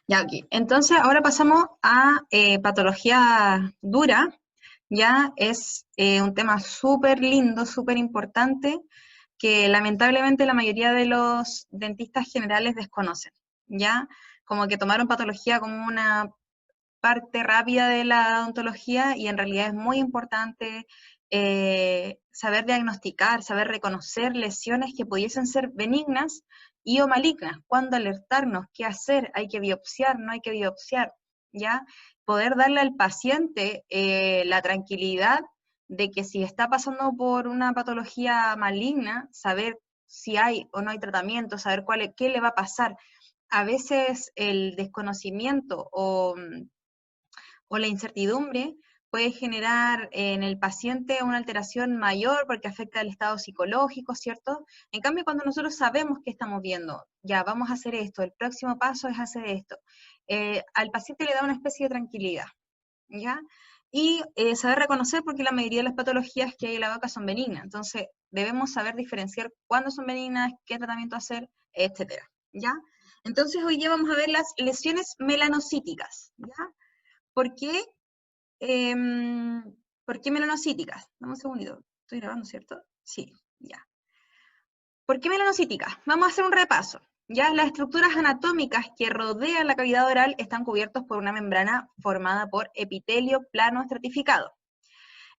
Ya, aquí. Entonces, ahora pasamos a patología dura. Ya es un tema súper lindo, súper importante, que lamentablemente la mayoría de los dentistas generales desconocen. Ya, como que tomaron patología como una parte rápida de la odontología y en realidad es muy importante saber diagnosticar, saber reconocer lesiones que pudiesen ser benignas y o malignas, cuándo alertarnos, qué hacer, hay que biopsiar, no hay que biopsiar, ¿ya? Poder darle al paciente la tranquilidad de que si está pasando por una patología maligna, saber si hay o no hay tratamiento, saber qué le va a pasar. A veces el desconocimiento o la incertidumbre puede generar en el paciente una alteración mayor porque afecta el estado psicológico, ¿cierto? En cambio, cuando nosotros sabemos que estamos viendo, ya vamos a hacer esto, el próximo paso es hacer esto, al paciente le da una especie de tranquilidad, ¿ya? Y saber reconocer porque la mayoría de las patologías que hay en la boca son benignas, entonces debemos saber diferenciar cuándo son benignas, qué tratamiento hacer, etcétera, ¿ya? Entonces hoy día vamos a ver las lesiones melanocíticas, ¿ya? ¿Por qué? ¿Por qué melanocíticas? Dame un segundito. Estoy grabando, ¿cierto? Sí, ya. ¿Por qué melanocíticas? Vamos a hacer un repaso. Ya las estructuras anatómicas que rodean la cavidad oral están cubiertos por una membrana formada por epitelio plano estratificado.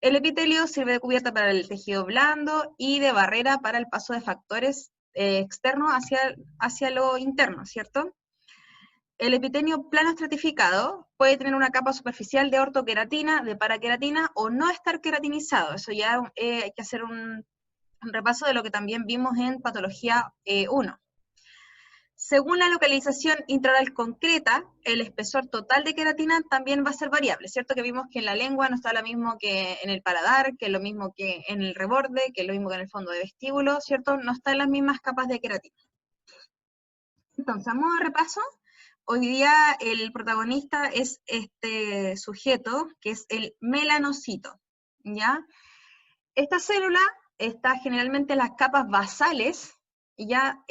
El epitelio sirve de cubierta para el tejido blando y de barrera para el paso de factores externos hacia lo interno, ¿cierto? El epitelio plano estratificado puede tener una capa superficial de ortoqueratina, de paraqueratina o no estar queratinizado. Eso ya hay que hacer un repaso de lo que también vimos en patología 1. Según la localización intraoral concreta, el espesor total de queratina también va a ser variable, ¿cierto? Que vimos que en la lengua no está lo mismo que en el paladar, que es lo mismo que en el reborde, que es lo mismo que en el fondo de vestíbulo, ¿cierto? No están las mismas capas de queratina. Entonces, a modo de repaso, hoy día el protagonista es este sujeto, que es el melanocito, ¿ya? Esta célula está generalmente en las capas basales, ¿ya?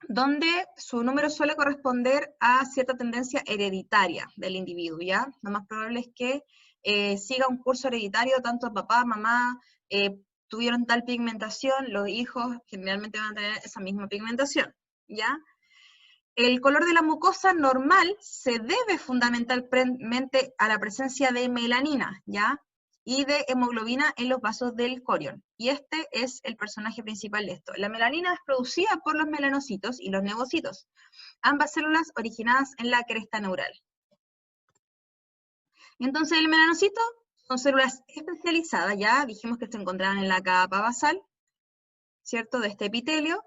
Donde su número suele corresponder a cierta tendencia hereditaria del individuo, ¿ya? Lo más probable es que siga un curso hereditario, tanto papá, mamá, tuvieron tal pigmentación, los hijos generalmente van a tener esa misma pigmentación, ¿ya? El color de la mucosa normal se debe fundamentalmente a la presencia de melanina, ¿ya? Y de hemoglobina en los vasos del corión. Y este es el personaje principal de esto. La melanina es producida por los melanocitos y los neogocitos, ambas células originadas en la cresta neural. Entonces el melanocito son células especializadas, ya dijimos que se encontraban en la capa basal, ¿cierto? De este epitelio,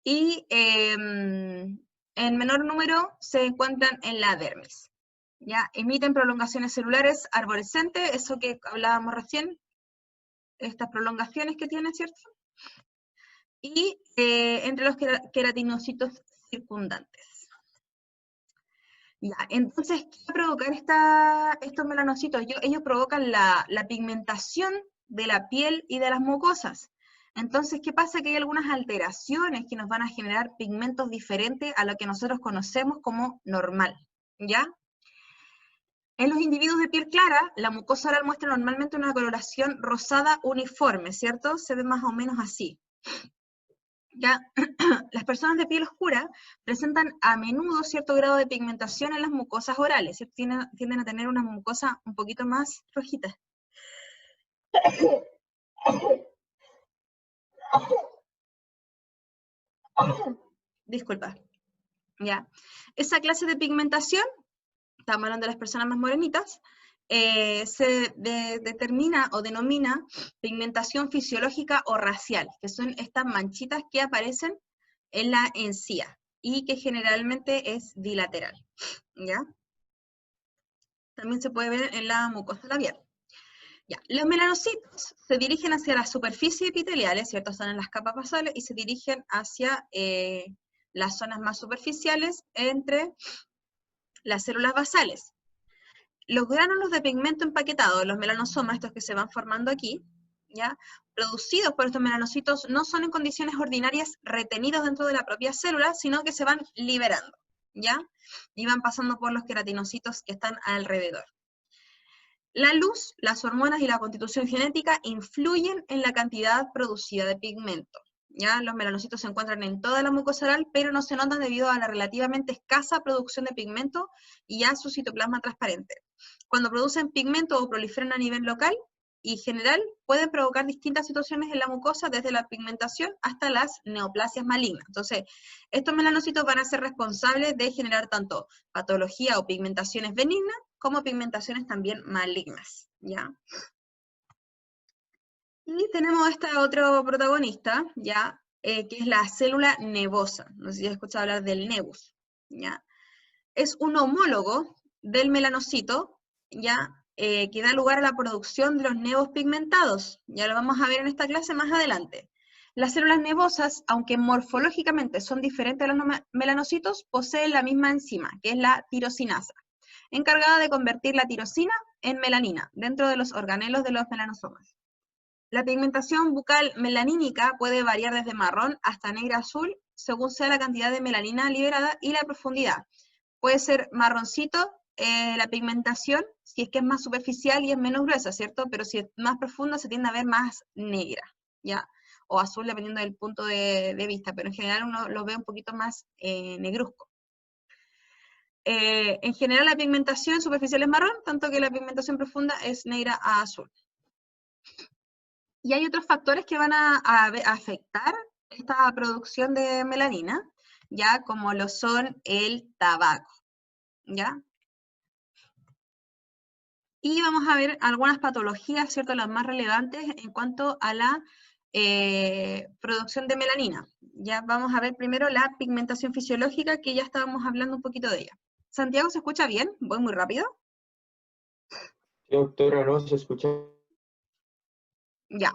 y en menor número se encuentran en la dermis. ¿Ya? Emiten prolongaciones celulares arborescentes, eso que hablábamos recién, estas prolongaciones que tienen, ¿cierto? Y entre los queratinocitos circundantes. Ya, entonces, ¿qué va a provocar estos melanocitos? Ellos provocan la pigmentación de la piel y de las mucosas. Entonces, ¿qué pasa? Que hay algunas alteraciones que nos van a generar pigmentos diferentes a lo que nosotros conocemos como normal, ¿ya? En los individuos de piel clara, la mucosa oral muestra normalmente una coloración rosada uniforme, ¿cierto? Se ve más o menos así. ¿Ya? Las personas de piel oscura presentan a menudo cierto grado de pigmentación en las mucosas orales, ¿cierto? Tienden a tener una mucosa un poquito más rojita. Disculpa. ¿Ya? Esa clase de pigmentación, estamos hablando de las personas más morenitas, se determina o denomina pigmentación fisiológica o racial, que son estas manchitas que aparecen en la encía y que generalmente es bilateral, ¿ya? También se puede ver en la mucosa labial. Ya. Los melanocitos se dirigen hacia las superficies epiteliales, ¿cierto? Están en las capas basales y se dirigen hacia las zonas más superficiales entre las células basales. Los gránulos de pigmento empaquetado, los melanosomas, estos que se van formando aquí, ¿ya? Producidos por estos melanocitos, no son en condiciones ordinarias retenidos dentro de la propia célula, sino que se van liberando, ¿ya? Y van pasando por los queratinocitos que están alrededor. La luz, las hormonas y la constitución genética influyen en la cantidad producida de pigmento. ¿Ya? Los melanocitos se encuentran en toda la mucosa oral, pero no se notan debido a la relativamente escasa producción de pigmento y a su citoplasma transparente. Cuando producen pigmento o proliferan a nivel local y general, pueden provocar distintas situaciones en la mucosa, desde la pigmentación hasta las neoplasias malignas. Entonces, estos melanocitos van a ser responsables de generar tanto patología o pigmentaciones benignas, como pigmentaciones también malignas, ¿ya? Y tenemos este otro protagonista, ¿ya? Que es la célula nevosa. No sé si has escuchado hablar del nebus, ¿ya? Es un homólogo del melanocito, ¿ya? Que da lugar a la producción de los nevos pigmentados. Ya lo vamos a ver en esta clase más adelante. Las células nevosas, aunque morfológicamente son diferentes a los melanocitos, poseen la misma enzima, que es la tirosinasa, encargada de convertir la tirosina en melanina dentro de los organelos de los melanosomas. La pigmentación bucal melanínica puede variar desde marrón hasta negra azul, según sea la cantidad de melanina liberada y la profundidad. Puede ser marroncito la pigmentación, si es que es más superficial y es menos gruesa, ¿cierto? Pero si es más profunda se tiende a ver más negra, ¿ya? O azul, dependiendo del punto de vista, pero en general uno lo ve un poquito más negruzco. En general la pigmentación superficial es marrón, tanto que la pigmentación profunda es negra a azul. Y hay otros factores que van a afectar esta producción de melanina, ya, como lo son el tabaco, ¿ya? Y vamos a ver algunas patologías, ¿cierto?, las más relevantes en cuanto a la producción de melanina. Ya vamos a ver primero la pigmentación fisiológica, que ya estábamos hablando un poquito de ella. Santiago, ¿se escucha bien? ¿Voy muy rápido? Sí, doctora, no se escucha Ya,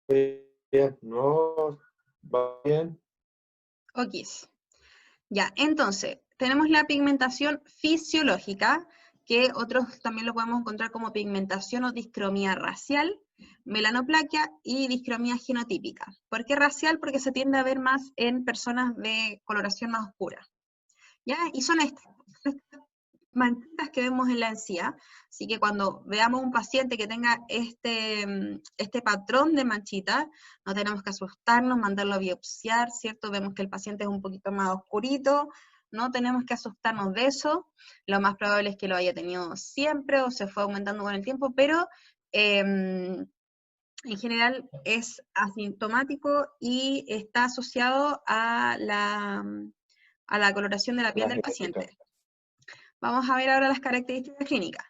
bien, no va bien. ok. Ya, entonces, tenemos la pigmentación fisiológica, que otros también lo podemos encontrar como pigmentación o discromía racial, melanoplaquia y discromía genotípica. ¿Por qué racial? Porque se tiende a ver más en personas de coloración más oscura. ¿Ya? Y son estas manchitas que vemos en la encía, así que cuando veamos un paciente que tenga este patrón de manchitas, no tenemos que asustarnos, mandarlo a biopsiar, ¿cierto? Vemos que el paciente es un poquito más oscurito, no tenemos que asustarnos de eso, lo más probable es que lo haya tenido siempre o se fue aumentando con el tiempo, pero en general es asintomático y está asociado a la coloración de la piel La del genética. paciente. Vamos a ver ahora las características clínicas.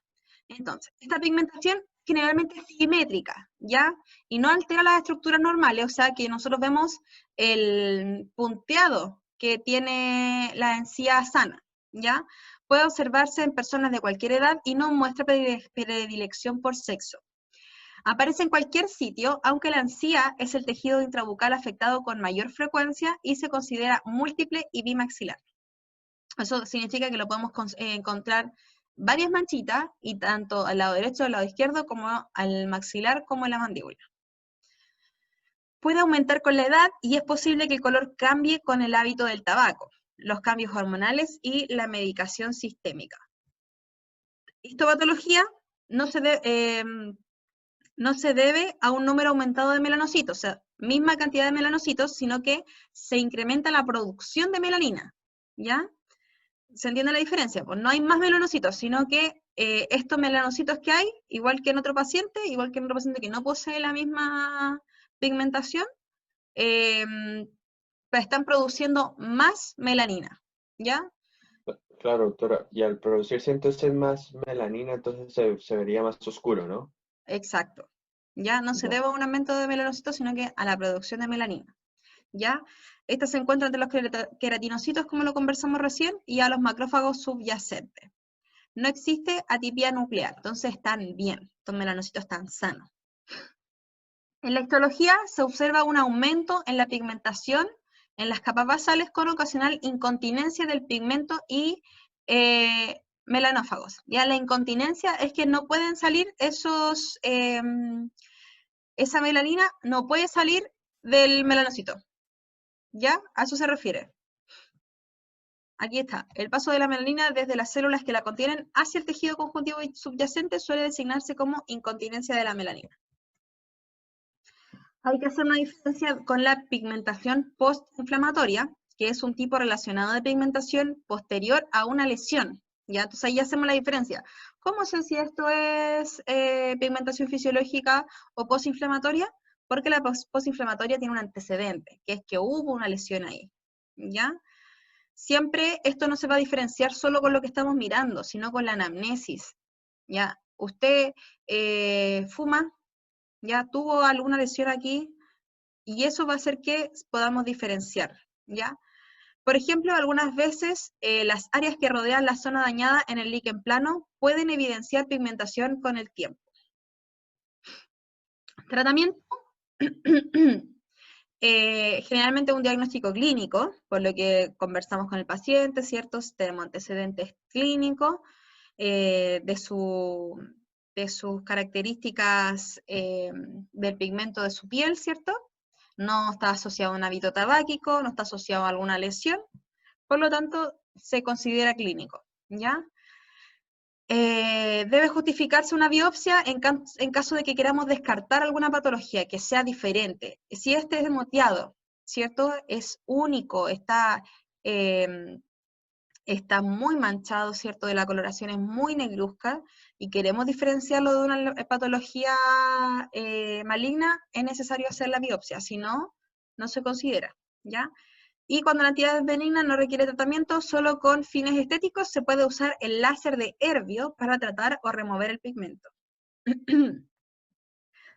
Entonces, esta pigmentación generalmente es simétrica, ¿ya? Y no altera las estructuras normales, o sea que nosotros vemos el punteado que tiene la encía sana, ¿ya? Puede observarse en personas de cualquier edad y no muestra predilección por sexo. Aparece en cualquier sitio, aunque la encía es el tejido intrabucal afectado con mayor frecuencia y se considera múltiple y bimaxilar. Eso significa que lo podemos encontrar varias manchitas, y tanto al lado derecho, al lado izquierdo, como al maxilar, como en la mandíbula. Puede aumentar con la edad y es posible que el color cambie con el hábito del tabaco, los cambios hormonales y la medicación sistémica. Histopatología no se debe a un número aumentado de melanocitos, o sea, misma cantidad de melanocitos, sino que se incrementa la producción de melanina, ¿ya? ¿Se entiende la diferencia? Pues no hay más melanocitos, sino que estos melanocitos que hay, igual que en otro paciente que no posee la misma pigmentación, eh, pues están produciendo más melanina, ¿ya? Claro, doctora. Y al producirse entonces más melanina, entonces se vería más oscuro, ¿no? Exacto. Ya no se Ya. debe a un aumento de melanocitos, sino que a la producción de melanina, ¿ya? Esta se encuentra entre los queratinocitos, como lo conversamos recién, y a los macrófagos subyacentes. No existe atipia nuclear, entonces están bien, estos melanocitos están sanos. En la histología se observa un aumento en la pigmentación en las capas basales con ocasional incontinencia del pigmento y melanófagos. Ya la incontinencia es que no pueden salir esa melanina no puede salir del melanocito. ¿Ya? A eso se refiere. Aquí está. El paso de la melanina desde las células que la contienen hacia el tejido conjuntivo subyacente suele designarse como incontinencia de la melanina. Hay que hacer una diferencia con la pigmentación postinflamatoria, que es un tipo relacionado de pigmentación posterior a una lesión. ¿Ya? Entonces ahí hacemos la diferencia. ¿Cómo sé si esto es pigmentación fisiológica o postinflamatoria? Porque la postinflamatoria tiene un antecedente, que es que hubo una lesión ahí. ¿Ya? Siempre esto no se va a diferenciar solo con lo que estamos mirando, sino con la anamnesis. ¿Ya? Usted fuma, ya tuvo alguna lesión aquí, y eso va a hacer que podamos diferenciar, ¿ya? Por ejemplo, algunas veces las áreas que rodean la zona dañada en el líquen plano pueden evidenciar pigmentación con el tiempo. Tratamiento. Generalmente un diagnóstico clínico, por lo que conversamos con el paciente, ¿cierto? Tenemos antecedentes clínicos de sus características del pigmento de su piel, ¿cierto? No está asociado a un hábito tabáquico, no está asociado a alguna lesión, por lo tanto se considera clínico, ¿ya? Debe justificarse una biopsia en caso de que queramos descartar alguna patología que sea diferente. Si este es moteado, ¿cierto? Es único, está muy manchado, ¿cierto? De la coloración es muy negruzca y queremos diferenciarlo de una patología maligna, es necesario hacer la biopsia, si no, no se considera, ¿ya? Y cuando la entidad es benigna, no requiere tratamiento, solo con fines estéticos se puede usar el láser de Erbio para tratar o remover el pigmento.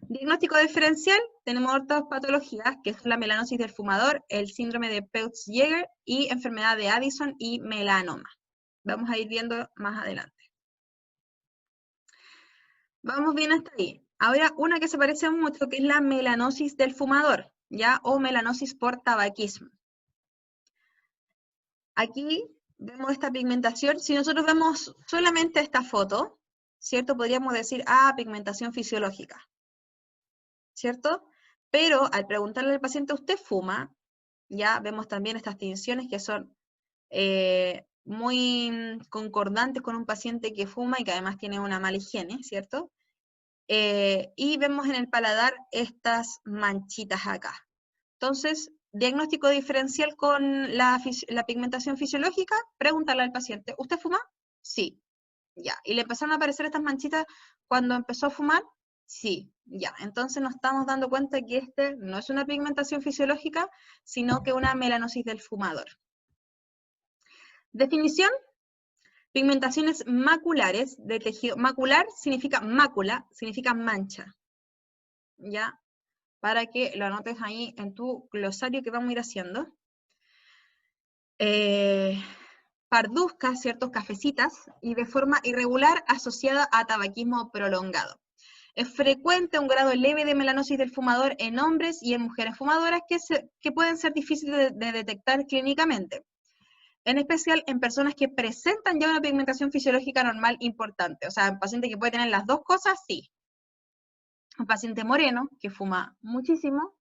Diagnóstico diferencial, tenemos otras patologías, que es la melanosis del fumador, el síndrome de Peutz-Jeghers y enfermedad de Addison y melanoma. Vamos a ir viendo más adelante. Vamos bien hasta ahí. Ahora, una que se parece mucho, que es la melanosis del fumador, ¿ya? O melanosis por tabaquismo. Aquí vemos esta pigmentación. Si nosotros vemos solamente esta foto, ¿cierto? Podríamos decir, pigmentación fisiológica, ¿cierto? Pero al preguntarle al paciente, ¿usted fuma? Ya vemos también estas tinciones que son muy concordantes con un paciente que fuma y que además tiene una mala higiene, ¿cierto? Y vemos en el paladar estas manchitas acá. Entonces, diagnóstico diferencial con la pigmentación fisiológica, preguntarle al paciente, ¿usted fuma? Sí, ya. ¿Y le empezaron a aparecer estas manchitas cuando empezó a fumar? Sí, ya. Entonces nos estamos dando cuenta que este no es una pigmentación fisiológica, sino que una melanosis del fumador. Definición: pigmentaciones maculares de tejido. Macular significa mácula, significa mancha. ¿Ya? Para que lo anotes ahí en tu glosario que vamos a ir haciendo. Parduzcas, ¿cierto? Cafecitas, y de forma irregular asociada a tabaquismo prolongado. Es frecuente un grado leve de melanosis del fumador en hombres y en mujeres fumadoras que pueden ser difíciles de detectar clínicamente, en especial en personas que presentan ya una pigmentación fisiológica normal importante. O sea, un paciente que puede tener las dos cosas, sí. Un paciente moreno, que fuma muchísimo,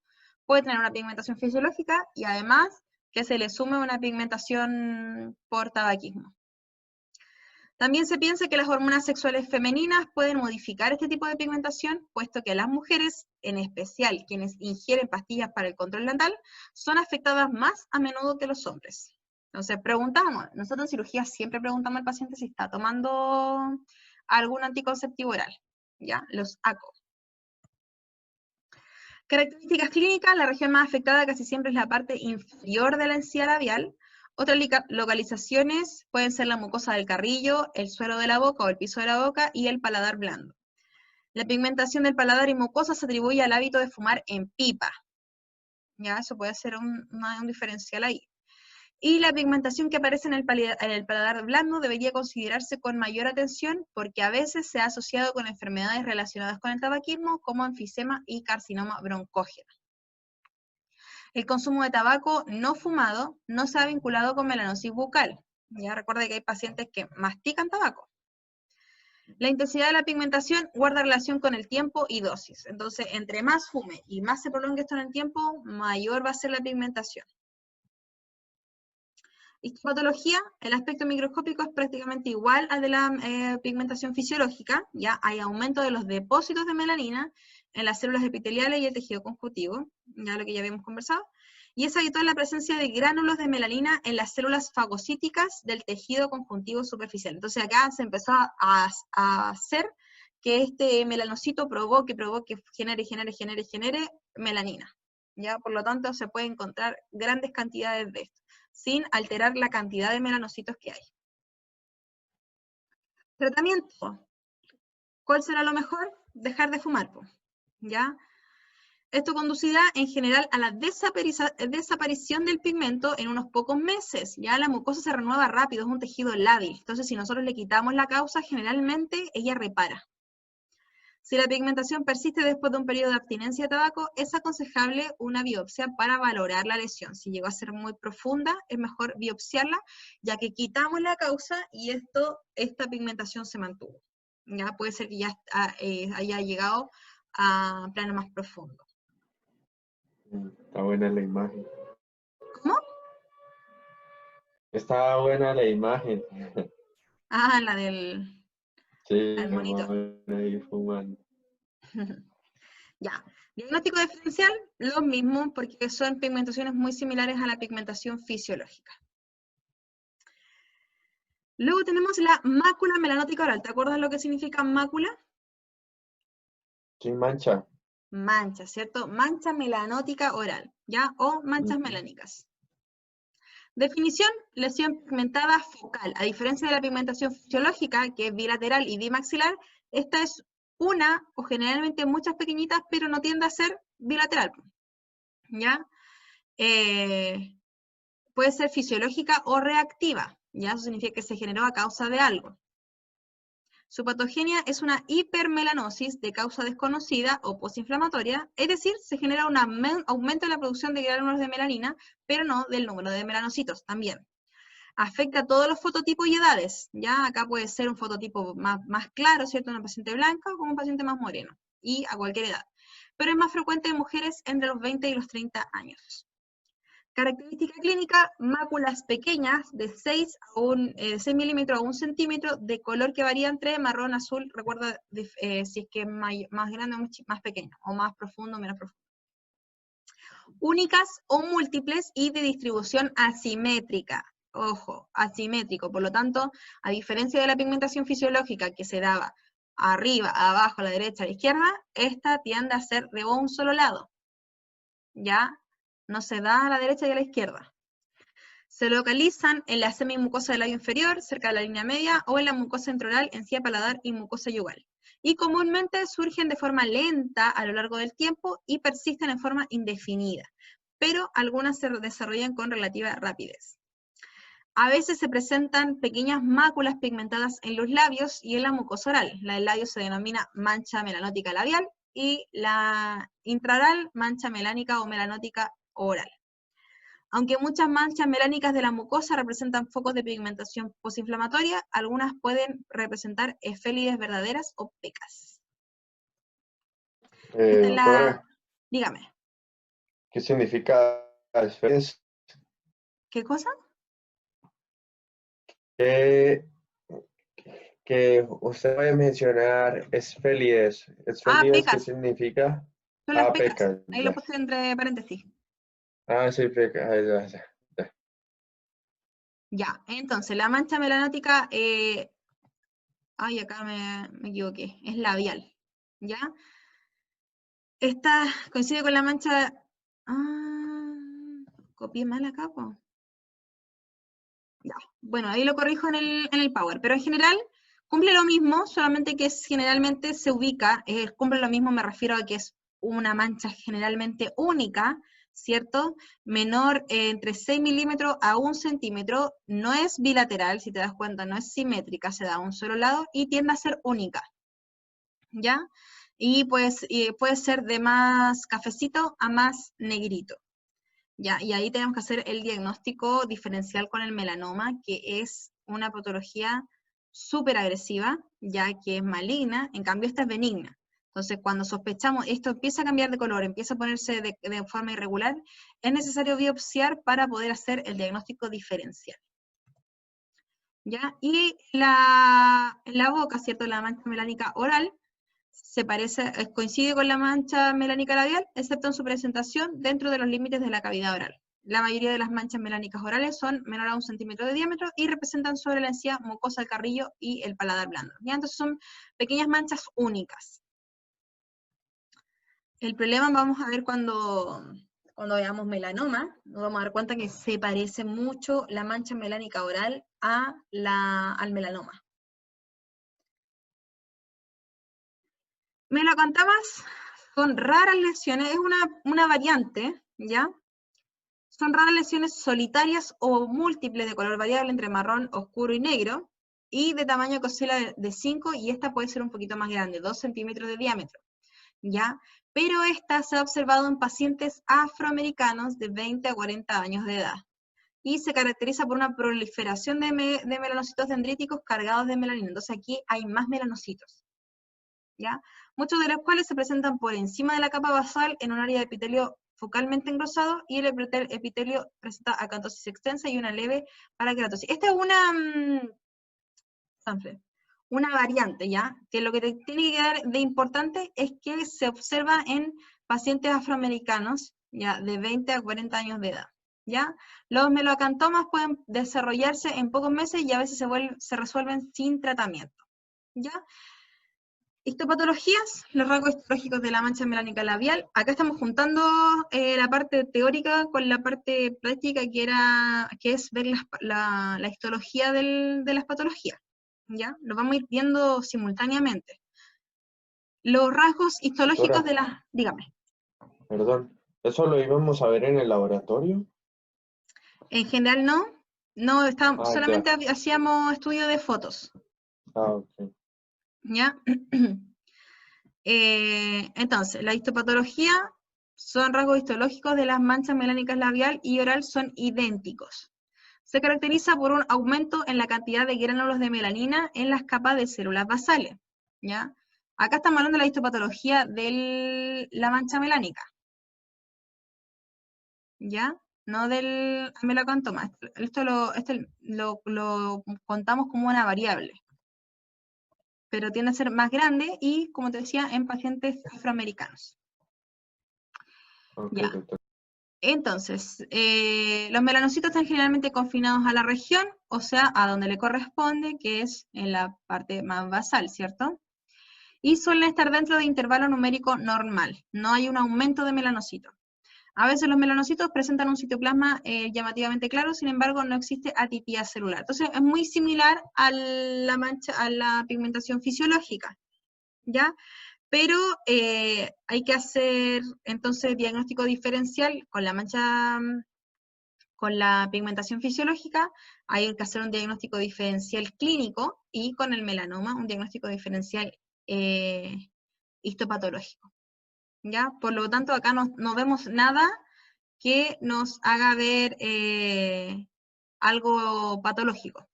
puede tener una pigmentación fisiológica y además que se le sume una pigmentación por tabaquismo. También se piensa que las hormonas sexuales femeninas pueden modificar este tipo de pigmentación, puesto que las mujeres, en especial quienes ingieren pastillas para el control dental, son afectadas más a menudo que los hombres. Entonces preguntamos, nosotros en cirugía siempre preguntamos al paciente si está tomando algún anticonceptivo oral, ¿ya? Los ACO. Características clínicas: la región más afectada casi siempre es la parte inferior de la encía labial. Otras localizaciones pueden ser la mucosa del carrillo, el suelo de la boca o el piso de la boca y el paladar blando. La pigmentación del paladar y mucosa se atribuye al hábito de fumar en pipa. Ya, eso puede ser un diferencial ahí. Y la pigmentación que aparece en el paladar blando debería considerarse con mayor atención porque a veces se ha asociado con enfermedades relacionadas con el tabaquismo como enfisema y carcinoma broncógeno. El consumo de tabaco no fumado no se ha vinculado con melanosis bucal. Ya recuerde que hay pacientes que mastican tabaco. La intensidad de la pigmentación guarda relación con el tiempo y dosis. Entonces, entre más fume y más se prolongue esto en el tiempo, mayor va a ser la pigmentación. Histopatología, el aspecto microscópico es prácticamente igual al de la pigmentación fisiológica, ya hay aumento de los depósitos de melanina en las células epiteliales y el tejido conjuntivo, ya lo que ya habíamos conversado, y es habitual la presencia de gránulos de melanina en las células fagocíticas del tejido conjuntivo superficial. Entonces acá se empezó a hacer que este melanocito provoque, genere melanina, ya por lo tanto se puede encontrar grandes cantidades de esto, sin alterar la cantidad de melanocitos que hay. Tratamiento. ¿Cuál será lo mejor? Dejar de fumar, ¿ya? Esto conducirá en general a la desaparición del pigmento en unos pocos meses. Ya la mucosa se renueva rápido, es un tejido lábil. Entonces, si nosotros le quitamos la causa, generalmente ella repara. Si la pigmentación persiste después de un periodo de abstinencia de tabaco, es aconsejable una biopsia para valorar la lesión. Si llegó a ser muy profunda, es mejor biopsiarla, ya que quitamos la causa y esta pigmentación se mantuvo. Ya puede ser que ya haya llegado a plano más profundo. Está buena la imagen. ¿Cómo? Está buena la imagen. Ah, la del Sí, monito. ahí fumando. Ya. Diagnóstico diferencial, lo mismo, porque son pigmentaciones muy similares a la pigmentación fisiológica. Luego tenemos la mácula melanótica oral. ¿Te acuerdas lo que significa mácula? Sí, mancha. Mancha, ¿cierto? Mancha melanótica oral, ¿ya? O manchas melánicas. Definición, lesión pigmentada focal. A diferencia de la pigmentación fisiológica, que es bilateral y bimaxilar, esta es una o generalmente muchas pequeñitas, pero no tiende a ser bilateral, ¿ya? Puede ser fisiológica o reactiva, ¿ya? Eso significa que se generó a causa de algo. Su patogenia es una hipermelanosis de causa desconocida o postinflamatoria, es decir, se genera un aumento en la producción de gránulos de melanina, pero no del número de melanocitos también. Afecta a todos los fototipos y edades, ya acá puede ser un fototipo más claro, ¿cierto? Una paciente blanca o un paciente más moreno, y a cualquier edad. Pero es más frecuente en mujeres entre los 20 y los 30 años. Característica clínica, máculas pequeñas de 6 milímetros a 1 centímetro, de color que varía entre marrón, azul, recuerda si es que es más grande o más pequeño, o más profundo o menos profundo. Únicas o múltiples y de distribución asimétrica. Ojo, asimétrico. Por lo tanto, a diferencia de la pigmentación fisiológica que se daba arriba, abajo, a la derecha, a la izquierda, esta tiende a ser de un solo lado. ¿Ya? No se da a la derecha y a la izquierda. Se localizan en la semimucosa del labio inferior, cerca de la línea media, o en la mucosa intraoral, encía paladar y mucosa yugal. Y comúnmente surgen de forma lenta a lo largo del tiempo y persisten en forma indefinida, pero algunas se desarrollan con relativa rapidez. A veces se presentan pequeñas máculas pigmentadas en los labios y en la mucosa oral. La del labio se denomina mancha melanótica labial y la intraoral, mancha melánica o melanótica oral. Aunque muchas manchas melánicas de la mucosa representan focos de pigmentación posinflamatoria, algunas pueden representar efélides verdaderas o pecas. Esta es Doctora, Dígame. ¿qué significa esferides? ¿Qué cosa? Que usted puede mencionar esfelides. ¿Esfelides qué Pecas. significa? Son las pecas. Pecas, Ahí lo ya. puse entre paréntesis. Sí, pecas, ya. Ya, entonces la mancha melanótica, acá me equivoqué, es labial, ¿ya? Esta coincide con la mancha, copié mal acá, po. Ya, bueno, ahí lo corrijo en el Power, pero en general cumple lo mismo, solamente que generalmente se ubica, cumple lo mismo, me refiero a que es una mancha generalmente única, ¿cierto? Menor entre 6 milímetros a 1 centímetro, no es bilateral, si te das cuenta, no es simétrica, se da a un solo lado y tiende a ser única, ¿ya? Y pues puede ser de más cafecito a más negrito, ¿ya? Y ahí tenemos que hacer el diagnóstico diferencial con el melanoma, que es una patología súper agresiva, ya que es maligna, en cambio esta es benigna. Entonces, cuando sospechamos esto empieza a cambiar de color, empieza a ponerse de forma irregular, es necesario biopsiar para poder hacer el diagnóstico diferencial. ¿ya? Y en la boca, ¿cierto? La mancha melánica oral se parece, coincide con la mancha melánica labial, excepto en su presentación dentro de los límites de la cavidad oral. La mayoría de las manchas melánicas orales son menor a 1 centímetro de diámetro y representan sobre la encía mucosa del carrillo y el paladar blando. ¿Ya? Entonces son pequeñas manchas únicas. El problema vamos a ver cuando veamos melanoma, nos vamos a dar cuenta que se parece mucho la mancha melánica oral al melanoma. Melocantamas son raras lesiones, es una variante, ¿ya? Son raras lesiones solitarias o múltiples de color variable entre marrón, oscuro y negro, y de tamaño que oscila de 5, y esta puede ser un poquito más grande, 2 centímetros de diámetro, ¿ya? Pero esta se ha observado en pacientes afroamericanos de 20 a 40 años de edad, y se caracteriza por una proliferación de melanocitos dendríticos cargados de melanina. Entonces aquí hay más melanocitos, ¿ya? Muchos de los cuales se presentan por encima de la capa basal en un área de epitelio focalmente engrosado, y el epitelio presenta acantosis extensa y una leve paraqueratosis. Esta es una variante, ¿ya? Que lo que te tiene que quedar de importante es que se observa en pacientes afroamericanos, ¿ya? De 20 a 40 años de edad, ¿ya? Los meloacantomas pueden desarrollarse en pocos meses y a veces se resuelven sin tratamiento, ¿ya? Histopatologías, los rasgos histológicos de la mancha melánica labial. Acá estamos juntando la parte teórica con la parte práctica, que es ver la histología de las patologías. ¿Ya? Lo vamos a ir viendo simultáneamente. Los rasgos histológicos Doctora, de las... Dígame. perdón, ¿eso lo íbamos a ver en el laboratorio? En general no. No, Ah, ya. solamente hacíamos estudio de fotos. Ah, ok. ¿Ya? Entonces, la histopatología son rasgos histológicos de las manchas melánicas labial y oral, son idénticos. Se caracteriza por un aumento en la cantidad de gránulos de melanina en las capas de células basales, ¿ya? Acá estamos hablando de la histopatología de la mancha melánica, ¿ya? No del melacantoma. Esto lo contamos como una variable, pero tiende a ser más grande y, como te decía, en pacientes afroamericanos. Ok, Ya. doctor. Entonces, los melanocitos están generalmente confinados a la región, o sea, a donde le corresponde, que es en la parte más basal, ¿cierto? Y suelen estar dentro de intervalo numérico normal, no hay un aumento de melanocitos. A veces los melanocitos presentan un citoplasma llamativamente claro, sin embargo no existe atipia celular. Entonces es muy similar a la pigmentación fisiológica, ¿ya? Pero hay que hacer entonces diagnóstico diferencial con la mancha, con la pigmentación fisiológica, hay que hacer un diagnóstico diferencial clínico, y con el melanoma un diagnóstico diferencial histopatológico, ¿ya? Por lo tanto, acá no vemos nada que nos haga ver algo patológico,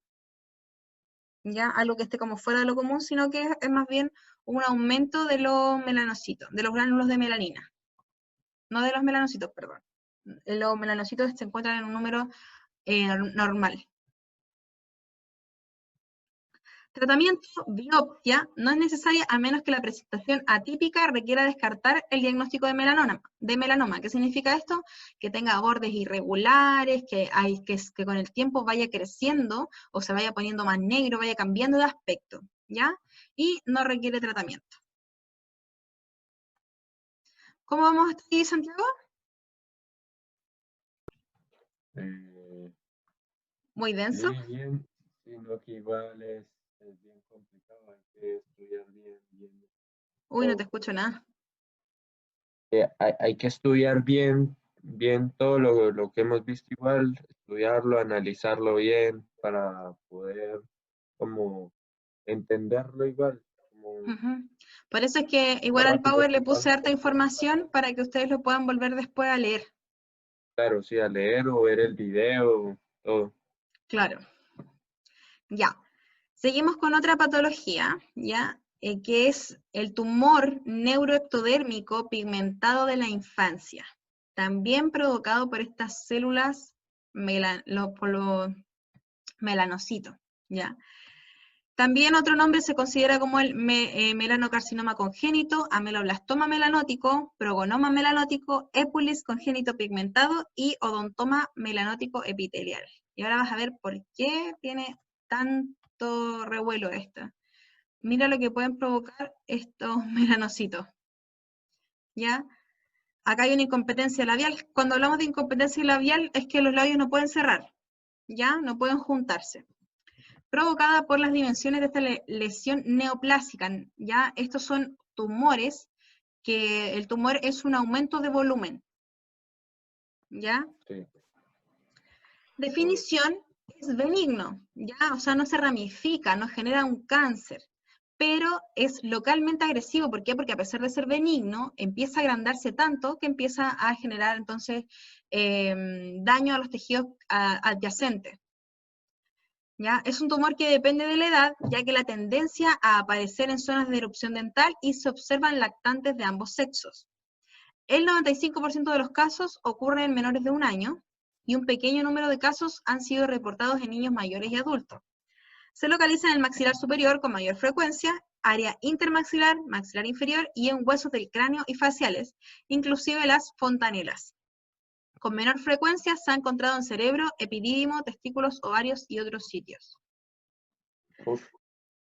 ¿ya? Algo que esté como fuera de lo común, sino que es más bien un aumento de los melanocitos, de los gránulos de melanina, no de los melanocitos, perdón. Los melanocitos se encuentran en un número normal. Tratamiento, biopsia, no es necesaria a menos que la presentación atípica requiera descartar el diagnóstico de melanoma. ¿Qué significa esto? Que tenga bordes irregulares, que con el tiempo vaya creciendo o se vaya poniendo más negro, vaya cambiando de aspecto, ¿ya? Y no requiere tratamiento. ¿Cómo vamos hasta aquí, Santiago? Eh, Muy sí, denso. bien, sino que igual es bien complicado, hay que estudiar bien Uy, no te todo. escucho nada. Hay que estudiar bien todo lo que hemos visto igual, estudiarlo, analizarlo bien para poder como entenderlo igual, como Ujú. Por eso es que más igual al rápido Power le que puse pase harta cualquier información para que ustedes lo puedan volver después a leer. claro, sí, a leer o ver el video, todo. Claro. Ya. Seguimos con otra patología, ¿ya? Que es el tumor neuroectodérmico pigmentado de la infancia, también provocado por estas células por los melanocitos, ¿ya? También otro nombre se considera como el melanocarcinoma congénito, ameloblastoma melanótico, progonoma melanótico, épulis congénito pigmentado y odontoma melanótico epitelial. Y ahora vas a ver por qué tiene tanto revuelo esta. Mira lo que pueden provocar estos melanocitos. ¿Ya? Acá hay una incompetencia labial. Cuando hablamos de incompetencia labial es que los labios no pueden cerrar, ¿ya? No pueden juntarse. Provocada por las dimensiones de esta lesión neoplásica, ¿ya? Estos son tumores, que el tumor es un aumento de volumen, ¿ya? Sí. Definición, es benigno, ¿ya? O sea, no se ramifica, no genera un cáncer, pero es localmente agresivo. ¿Por qué? Porque a pesar de ser benigno, empieza a agrandarse tanto que empieza a generar entonces daño a los tejidos adyacentes. ¿Ya? Es un tumor que depende de la edad, ya que la tendencia a aparecer en zonas de erupción dental y se observan lactantes de ambos sexos. El 95% de los casos ocurren en menores de 1 año y un pequeño número de casos han sido reportados en niños mayores y adultos. Se localiza en el maxilar superior con mayor frecuencia, área intermaxilar, maxilar inferior y en huesos del cráneo y faciales, inclusive las fontanelas. Con menor frecuencia se ha encontrado en cerebro, epidídimo, testículos, ovarios y otros sitios. Uf.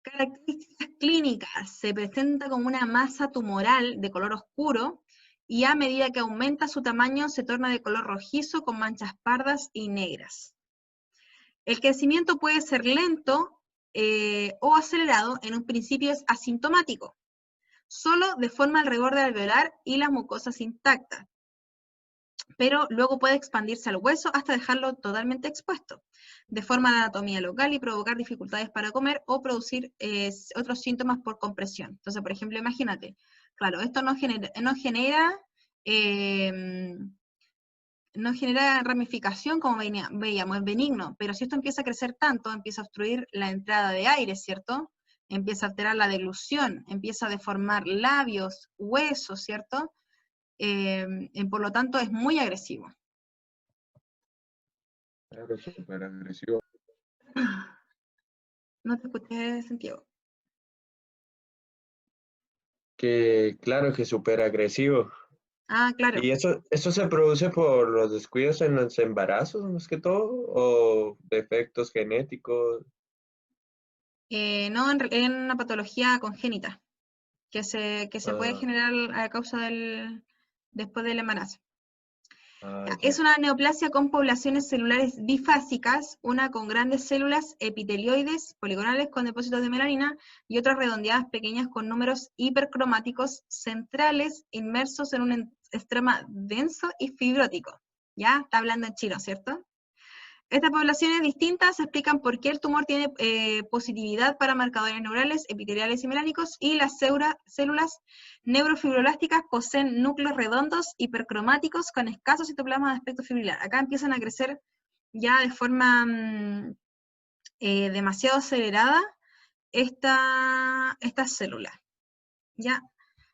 Características clínicas: se presenta como una masa tumoral de color oscuro y a medida que aumenta su tamaño se torna de color rojizo con manchas pardas y negras. El crecimiento puede ser lento o acelerado. En un principio es asintomático, solo deforma el reborde alveolar y las mucosas intactas, pero luego puede expandirse al hueso hasta dejarlo totalmente expuesto. Deforma la anatomía local y provocar dificultades para comer o producir otros síntomas por compresión. Entonces, por ejemplo, imagínate, claro, esto no genera ramificación como veíamos, es benigno, pero si esto empieza a crecer tanto, empieza a obstruir la entrada de aire, ¿cierto? Empieza a alterar la deglución, empieza a deformar labios, huesos, ¿cierto? Por lo tanto, es muy agresivo. Claro, súper agresivo. No te escuché, Santiago. Que claro que súper agresivo. Ah, claro. ¿Y eso se produce por los descuidos en los embarazos, más que todo? ¿O defectos genéticos? No, en una patología congénita que se puede Ah, generar a causa después del embarazo. Es ya. una neoplasia con poblaciones celulares bifásicas, una con grandes células epitelioides poligonales con depósitos de melanina y otras redondeadas pequeñas con números hipercromáticos centrales inmersos en un estroma denso y fibrótico. Ya está hablando en chino, ¿cierto? Estas poblaciones distintas explican por qué el tumor tiene positividad para marcadores neurales, epiteliales y melánicos, y las células neurofibroblásticas poseen núcleos redondos hipercromáticos con escasos citoplasmas de aspecto fibrilar. Acá empiezan a crecer ya de forma demasiado acelerada estas células. ¿Ya?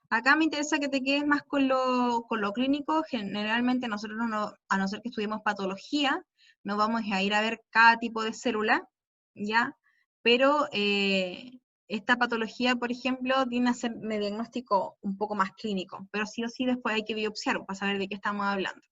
Acá me interesa que te quedes más con lo clínico. Generalmente nosotros, a no ser que estudiemos patología, no vamos a ir a ver cada tipo de célula, ¿ya? Pero esta patología, por ejemplo, tiene a ser de diagnóstico un poco más clínico, pero sí o sí después hay que biopsiar para saber de qué estamos hablando.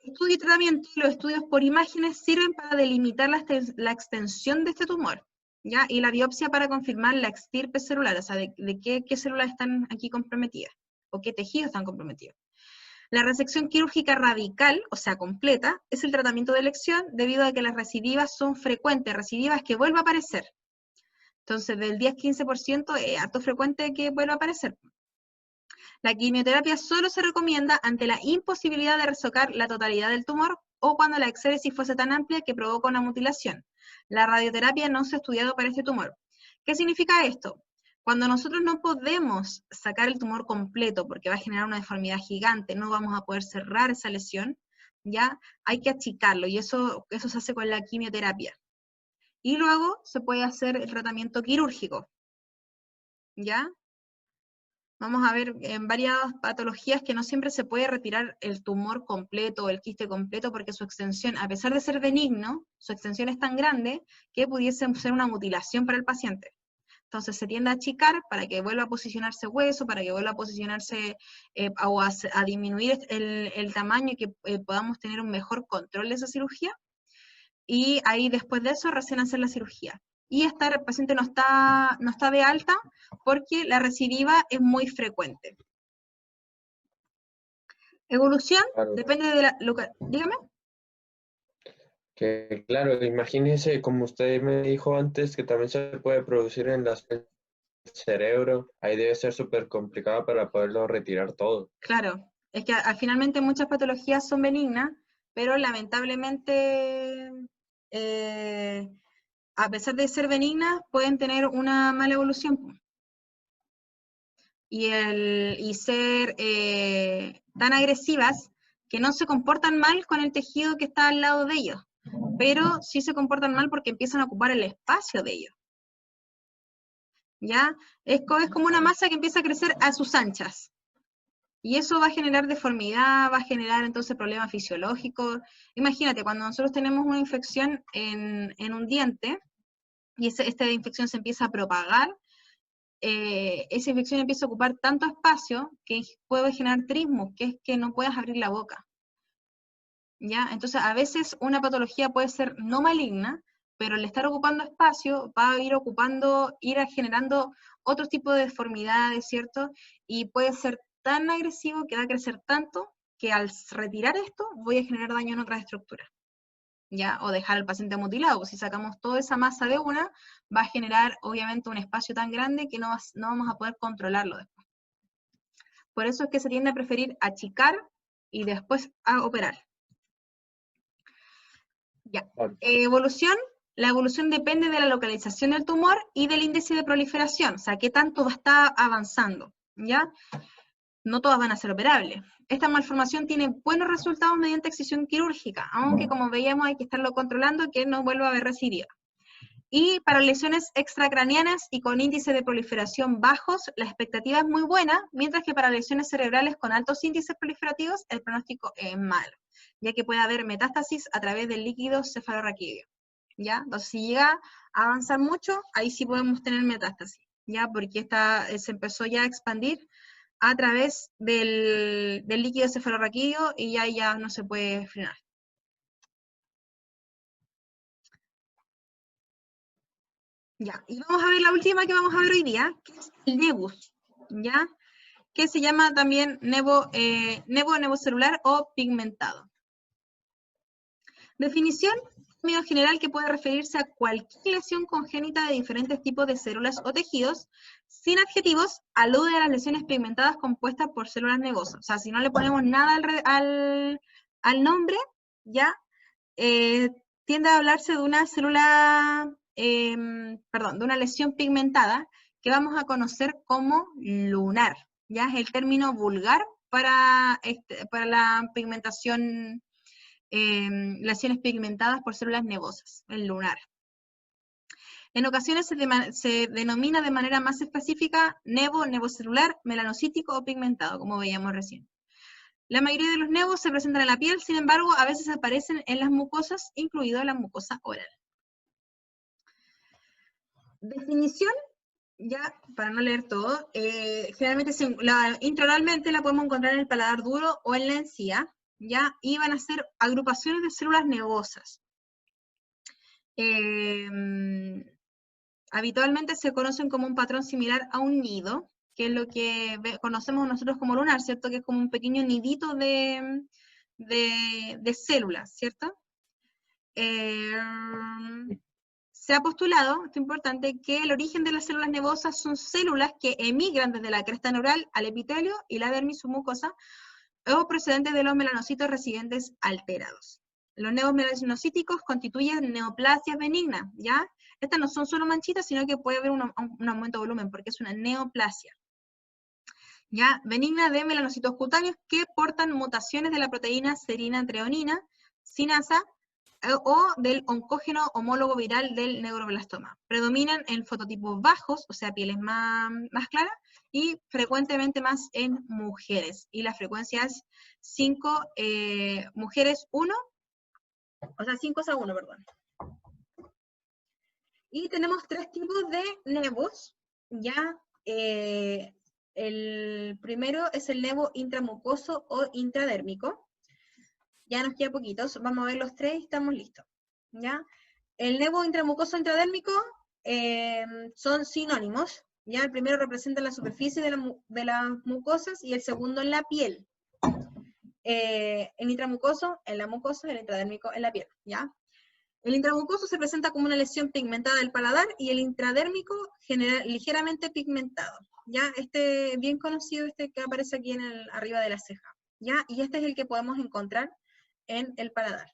Estudio y tratamiento. Los estudios por imágenes sirven para delimitar la extensión de este tumor, ¿ya? Y la biopsia para confirmar la extirpe celular, o sea, de qué células están aquí comprometidas, o qué tejidos están comprometidos. La resección quirúrgica radical, o sea, completa, es el tratamiento de elección debido a que las recidivas son frecuentes, recidivas que vuelven a aparecer. Entonces, del 10-15% es harto frecuente que vuelva a aparecer. La quimioterapia solo se recomienda ante la imposibilidad de resocar la totalidad del tumor o cuando la exéresis fuese tan amplia que provoca una mutilación. La radioterapia no se ha estudiado para este tumor. ¿Qué significa esto? Cuando nosotros no podemos sacar el tumor completo porque va a generar una deformidad gigante, no vamos a poder cerrar esa lesión, ya hay que achicarlo y eso se hace con la quimioterapia. Y luego se puede hacer el tratamiento quirúrgico, ¿ya? vamos a ver en varias patologías que no siempre se puede retirar el tumor completo o el quiste completo porque su extensión, a pesar de ser benigno, su extensión es tan grande que pudiese ser una mutilación para el paciente. Entonces se tiende a achicar para que vuelva a posicionarse hueso, para que vuelva a posicionarse o a disminuir el tamaño y que podamos tener un mejor control de esa cirugía. Y ahí después de eso recién hacer la cirugía. Y el paciente no está de alta porque la recidiva es muy frecuente. Evolución, Claro. depende de la... Dígame. Que claro, imagínese, como usted me dijo antes, que también se puede producir en las del cerebro, ahí debe ser súper complicado para poderlo retirar todo. Claro, es que finalmente muchas patologías son benignas, pero lamentablemente, a pesar de ser benignas, pueden tener una mala evolución. Y ser tan agresivas que no se comportan mal con el tejido que está al lado de ellos, pero sí se comportan mal porque empiezan a ocupar el espacio de ellos. ¿Ya? Es como una masa que empieza a crecer a sus anchas. Y eso va a generar deformidad, va a generar entonces problemas fisiológicos. Imagínate, cuando nosotros tenemos una infección en un diente, y esta infección se empieza a propagar, esa infección empieza a ocupar tanto espacio que puede generar trismus, que es que no puedas abrir la boca. ¿Ya? Entonces, a veces una patología puede ser no maligna, pero al estar ocupando espacio va a ir generando otro tipo de deformidades, ¿cierto? Y puede ser tan agresivo que va a crecer tanto que al retirar esto voy a generar daño en otras estructuras. ¿Ya? O dejar al paciente mutilado. Si sacamos toda esa masa de una, va a generar obviamente un espacio tan grande que no vamos a poder controlarlo después. Por eso es que se tiende a preferir achicar y después a operar. Ya. Evolución. La evolución depende de la localización del tumor y del índice de proliferación, o sea, qué tanto está avanzando, ¿ya? No todas van a ser operables. Esta malformación tiene buenos resultados mediante excisión quirúrgica, aunque como veíamos hay que estarlo controlando que no vuelva a haber recidiva. Y para lesiones extracraneanas y con índice de proliferación bajos, la expectativa es muy buena, mientras que para lesiones cerebrales con altos índices proliferativos, el pronóstico es malo, ya que puede haber metástasis a través del líquido cefalorraquídeo. ¿Ya? Entonces, si llega a avanzar mucho, ahí sí podemos tener metástasis, ¿ya? Porque se empezó ya a expandir a través del líquido cefalorraquídeo y ya no se puede frenar. Ya, y vamos a ver la última que vamos a ver hoy día, que es el nebus, ¿ya? Que se llama también nevocelular o pigmentado. Definición, término general que puede referirse a cualquier lesión congénita de diferentes tipos de células o tejidos, sin adjetivos, alude a las lesiones pigmentadas compuestas por células nevosas. O sea, si no le ponemos nada al nombre, ya tiende a hablarse de una célula, de una lesión pigmentada que vamos a conocer como lunar. Ya es el término vulgar para la pigmentación, lesiones pigmentadas por células nevosas, el lunar. En ocasiones se denomina de manera más específica nevocelular, melanocítico o pigmentado, como veíamos recién. La mayoría de los nevos se presentan en la piel, sin embargo, a veces aparecen en las mucosas, incluido la mucosa oral. Definición, ya para no leer todo, generalmente intraoralmente la podemos encontrar en el paladar duro o en la encía, ya, y van a ser agrupaciones de células nevosas. Habitualmente se conocen como un patrón similar a un nido, que es lo que conocemos nosotros como lunar, ¿cierto? Que es como un pequeño nidito de células, ¿cierto? Se ha postulado, esto es importante, que el origen de las células nevosas son células que emigran desde la cresta neural al epitelio y la dermis submucosa, o procedentes de los melanocitos residentes alterados. Los nevos melanocíticos constituyen neoplasias benignas, ¿ya? Estas no son solo manchitas, sino que puede haber un aumento de volumen, porque es una neoplasia, ¿ya? Benigna de melanocitos cutáneos que portan mutaciones de la proteína serina-treonina, sinasa, o del oncógeno homólogo viral del neuroblastoma. Predominan en fototipos bajos, o sea, pieles más claras, y frecuentemente más en mujeres. Y la frecuencia es 5, mujeres 1, o sea, 5:1, perdón. Y tenemos 3 tipos de nevos, ya. El primero es el nevo intramucoso o intradérmico. Ya nos queda poquitos, vamos a ver los 3 y estamos listos, ¿ya? El nevo intramucoso intradérmico son sinónimos, ¿ya? El primero representa la superficie de las mucosas y el segundo en la piel. El intramucoso en la mucosa y el intradérmico en la piel, ¿ya? El intramucoso se presenta como una lesión pigmentada del paladar y el intradérmico ligeramente pigmentado, ¿ya? Este bien conocido, este que aparece aquí arriba de la ceja, ¿ya? Y este es el que podemos encontrar en el paladar.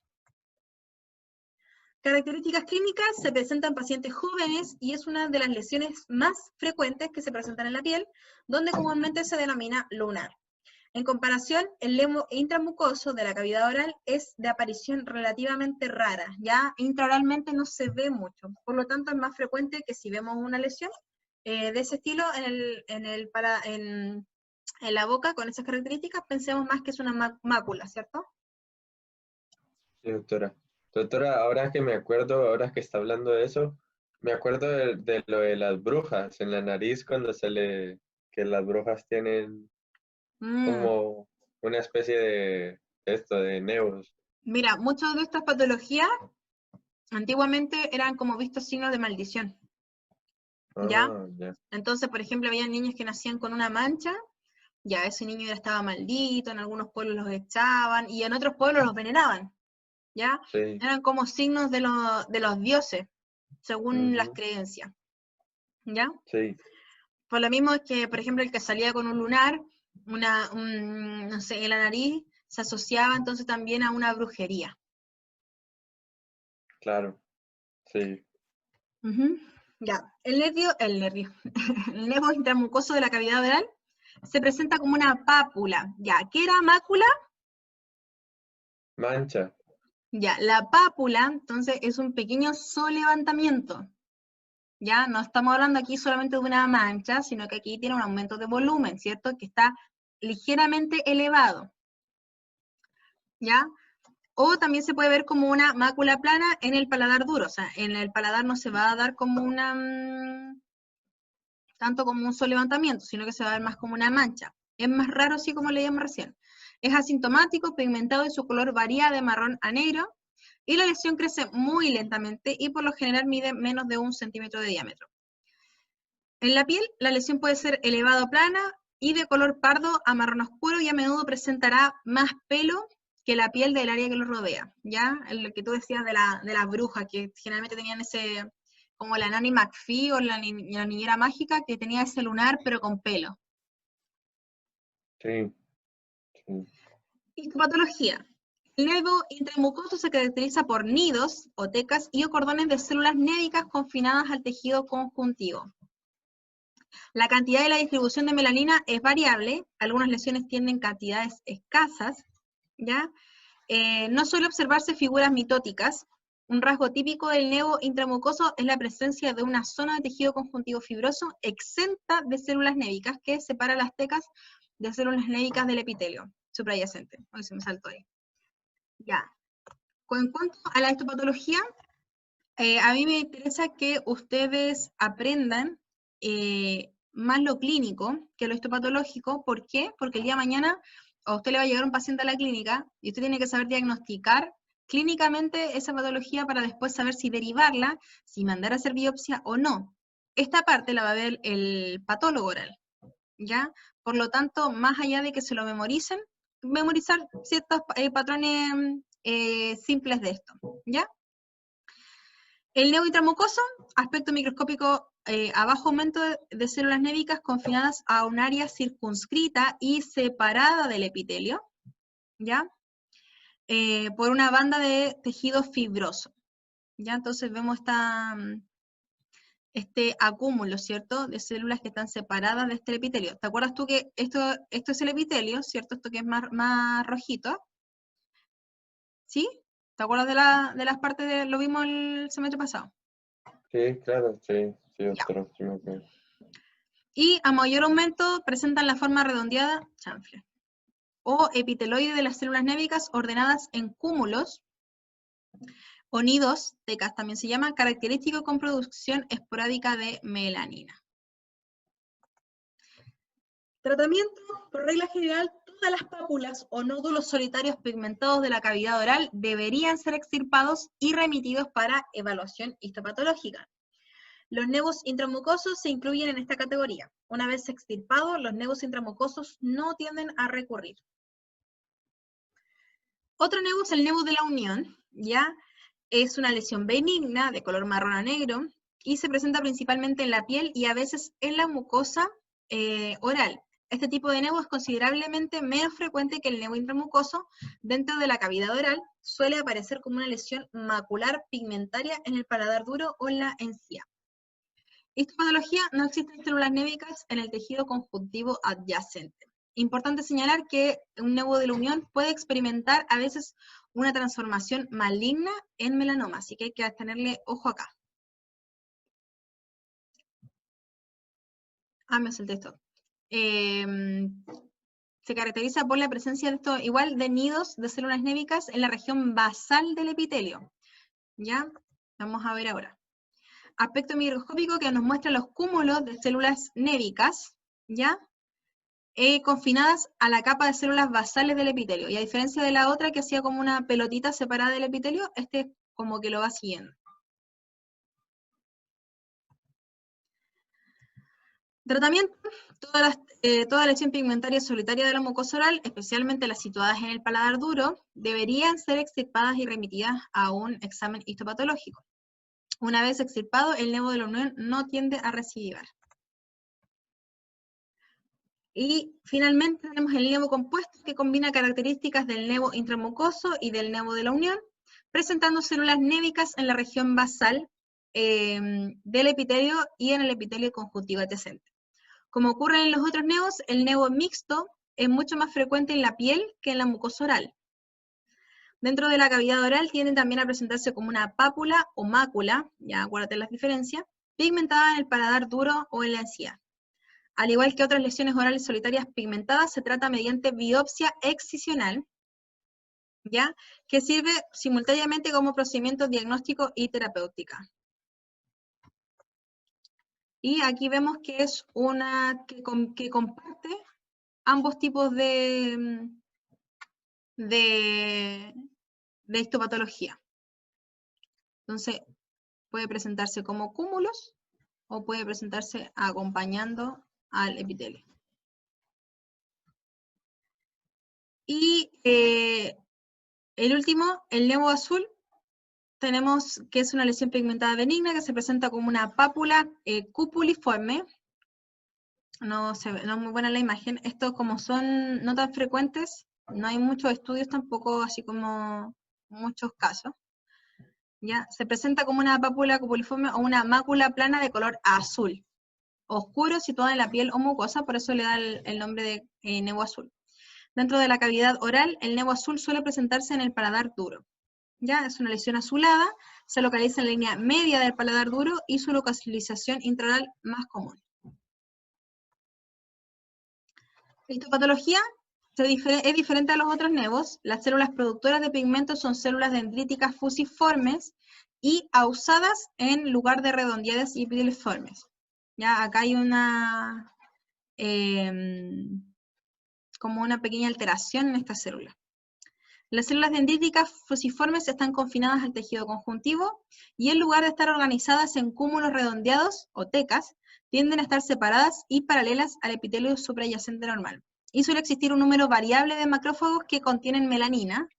Características clínicas: se presentan en pacientes jóvenes y es una de las lesiones más frecuentes que se presentan en la piel, donde comúnmente se denomina lunar. En comparación, el nevo intramucoso de la cavidad oral es de aparición relativamente rara, ya intraoralmente no se ve mucho, por lo tanto es más frecuente que si vemos una lesión de ese estilo en la boca con esas características, pensemos más que es una mácula, ¿cierto? Sí, doctora. Doctora, ahora que me acuerdo, ahora que está hablando de eso, me acuerdo de lo de las brujas en la nariz cuando que las brujas tienen como una especie de de nevos. Mira, muchas de estas patologías antiguamente eran como vistos signos de maldición, ¿ya? Ah, ya. Entonces, por ejemplo, había niños que nacían con una mancha, ya ese niño ya estaba maldito, en algunos pueblos los echaban y en otros pueblos los veneraban, ¿ya? Sí. Eran como signos de los dioses, según las Ujú, creencias, ¿ya? sí, Por lo mismo es que, por ejemplo, el que salía con un lunar, no sé, en la nariz, se asociaba entonces también a una brujería. claro. Sí. Ujú. Ya, el nervio intramucoso de la cavidad oral se presenta como una pápula. Ya, ¿qué era mácula? Mancha. Ya, la pápula, entonces, es un pequeño solevantamiento. Ya, no estamos hablando aquí solamente de una mancha, sino que aquí tiene un aumento de volumen, ¿cierto? Que está ligeramente elevado. ¿Ya? O también se puede ver como una mácula plana en el paladar duro, o sea, en el paladar no se va a dar como tanto como un solevantamiento, sino que se va a ver más como una mancha. Es más raro, así como leíamos recién. Es asintomático, pigmentado y su color varía de marrón a negro, y la lesión crece muy lentamente y por lo general mide menos de 1 centímetro de diámetro. En la piel, la lesión puede ser elevada o plana y de color pardo a marrón oscuro y a menudo presentará más pelo que la piel del área que lo rodea, ¿ya? Lo que tú decías de las brujas, que generalmente tenían ese, como la Nanny McPhee o la niñera mágica, que tenía ese lunar pero con pelo. Sí, sí. Histopatología. El nervio intramucoso se caracteriza por nidos o tecas y o cordones de células nédicas confinadas al tejido conjuntivo. La cantidad y la distribución de melanina es variable, algunas lesiones tienen cantidades escasas, ¿ya? No suele observarse figuras mitóticas. Un rasgo típico del nevo intramucoso es la presencia de una zona de tejido conjuntivo fibroso exenta de células névicas que separa las tecas de células névicas del epitelio suprayacente. Hoy se me saltó ahí. Ya. En cuanto a la histopatología, a mí me interesa que ustedes aprendan más lo clínico que lo histopatológico. ¿Por qué? Porque el día de mañana a usted le va a llegar un paciente a la clínica y usted tiene que saber diagnosticar clínicamente esa patología para después saber si derivarla, si mandar a hacer biopsia o no. Esta parte la va a ver el patólogo oral, ¿ya? Por lo tanto, más allá de que se lo memoricen, memorizar ciertos patrones simples de esto, ¿ya? El nevo intramucoso, aspecto microscópico a bajo aumento de células névicas confinadas a un área circunscrita y separada del epitelio, ¿ya? Por una banda de tejido fibroso, ¿ya? Entonces vemos este acúmulo, ¿cierto? De células que están separadas de este epitelio. ¿Te acuerdas tú que esto es el epitelio, ¿cierto? Esto que es más rojito, ¿sí? ¿Te acuerdas de las partes lo vimos el semestre pasado? Sí, claro, sí, sí, Ya. doctora, sí me acuerdo. Y a mayor aumento presentan la forma redondeada, chanfle, o epiteloide de las células névicas ordenadas en cúmulos o nidos, tecas también se llama, característico con producción esporádica de melanina. Tratamiento, por regla general, todas las pápulas o nódulos solitarios pigmentados de la cavidad oral deberían ser extirpados y remitidos para evaluación histopatológica. Los nevos intramucosos se incluyen en esta categoría. Una vez extirpados, los nevos intramucosos no tienden a recurrir. Otro nevo es el nevo de la unión, ¿ya? Es una lesión benigna de color marrón a negro y se presenta principalmente en la piel y a veces en la mucosa oral. Este tipo de nevo es considerablemente menos frecuente que el nevo intramucoso. Dentro de la cavidad oral suele aparecer como una lesión macular pigmentaria en el paladar duro o en la encía. Histopatología: no existen células névicas en el tejido conjuntivo adyacente. Importante señalar que un nevo de la unión puede experimentar a veces una transformación maligna en melanoma, así que hay que tenerle ojo acá. Me salté esto. Se caracteriza por la presencia de esto, igual de nidos de células névicas en la región basal del epitelio. ¿Ya? Vamos a ver ahora. Aspecto microscópico que nos muestra los cúmulos de células névicas, ¿ya? Confinadas a la capa de células basales del epitelio. Y a diferencia de la otra que hacía como una pelotita separada del epitelio, este como que lo va siguiendo. Tratamiento: toda lesión pigmentaria solitaria de la mucosa oral, especialmente las situadas en el paladar duro, deberían ser extirpadas y remitidas a un examen histopatológico. Una vez extirpado, el nevo de la unión no tiende a recidivar. Y finalmente tenemos el nevo compuesto, que combina características del nevo intramucoso y del nevo de la unión, presentando células névicas en la región basal del epitelio y en el epitelio conjuntivo adyacente. Como ocurre en los otros nevos, el nevo mixto es mucho más frecuente en la piel que en la mucosa oral. Dentro de la cavidad oral tienden también a presentarse como una pápula o mácula, ya acuérdate las diferencias, pigmentada en el paladar duro o en la encía. Al igual que otras lesiones orales solitarias pigmentadas, se trata mediante biopsia excisional, ¿ya? Que sirve simultáneamente como procedimiento diagnóstico y terapéutica. Y aquí vemos que es una que comparte ambos tipos de histopatología. Entonces, puede presentarse como cúmulos o puede presentarse acompañando al epitelio. Y el último, el nevo azul, tenemos que es una lesión pigmentada benigna que se presenta como una pápula cupuliforme. No es muy buena la imagen. Estos, como son no tan frecuentes, no hay muchos estudios tampoco, así como muchos casos. ¿Ya? Se presenta como una pápula cupuliforme o una mácula plana de color azul, oscuro, situada en la piel o mucosa, por eso le da el nombre de nevo azul. Dentro de la cavidad oral, el nevo azul suele presentarse en el paladar duro. ¿Ya? Es una lesión azulada, se localiza en la línea media del paladar duro y su localización intraoral más común. La histopatología es diferente a los otros nevos. Las células productoras de pigmentos son células dendríticas fusiformes y ausadas en lugar de redondeadas y piriformes. Ya, acá hay una como una pequeña alteración en esta célula. Las células dendríticas fusiformes están confinadas al tejido conjuntivo y en lugar de estar organizadas en cúmulos redondeados o tecas, tienden a estar separadas y paralelas al epitelio suprayacente normal. Y suele existir un número variable de macrófagos que contienen melanina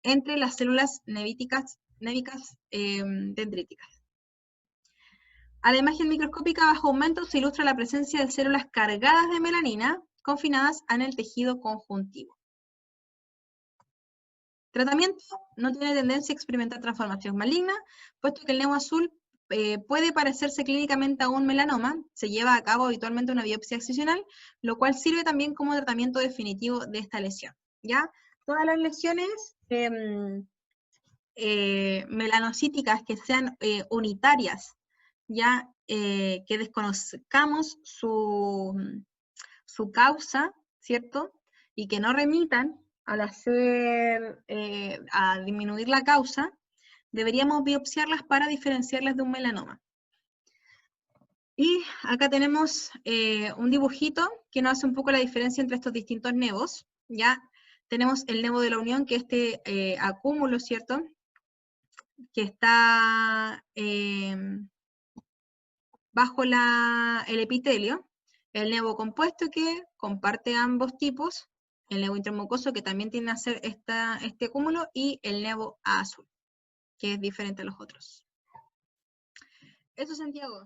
entre las células névicas dendríticas. A la imagen microscópica bajo aumento se ilustra la presencia de células cargadas de melanina confinadas en el tejido conjuntivo. Tratamiento: no tiene tendencia a experimentar transformación maligna, puesto que el nevo azul puede parecerse clínicamente a un melanoma. Se lleva a cabo habitualmente una biopsia excisional, lo cual sirve también como tratamiento definitivo de esta lesión. ¿Ya? Todas las lesiones melanocíticas que sean unitarias, ya que desconozcamos su causa, ¿cierto? Y que no remitan al a disminuir la causa, deberíamos biopsiarlas para diferenciarlas de un melanoma. Y acá tenemos un dibujito que nos hace un poco la diferencia entre estos distintos nevos. Ya tenemos el nevo de la unión, que es este acúmulo, ¿cierto? Que está bajo el epitelio. El nevo compuesto, que comparte ambos tipos. El nevo intramucoso, que también tiene a ser este acúmulo. Y el nevo azul, que es diferente a los otros. Eso, Santiago.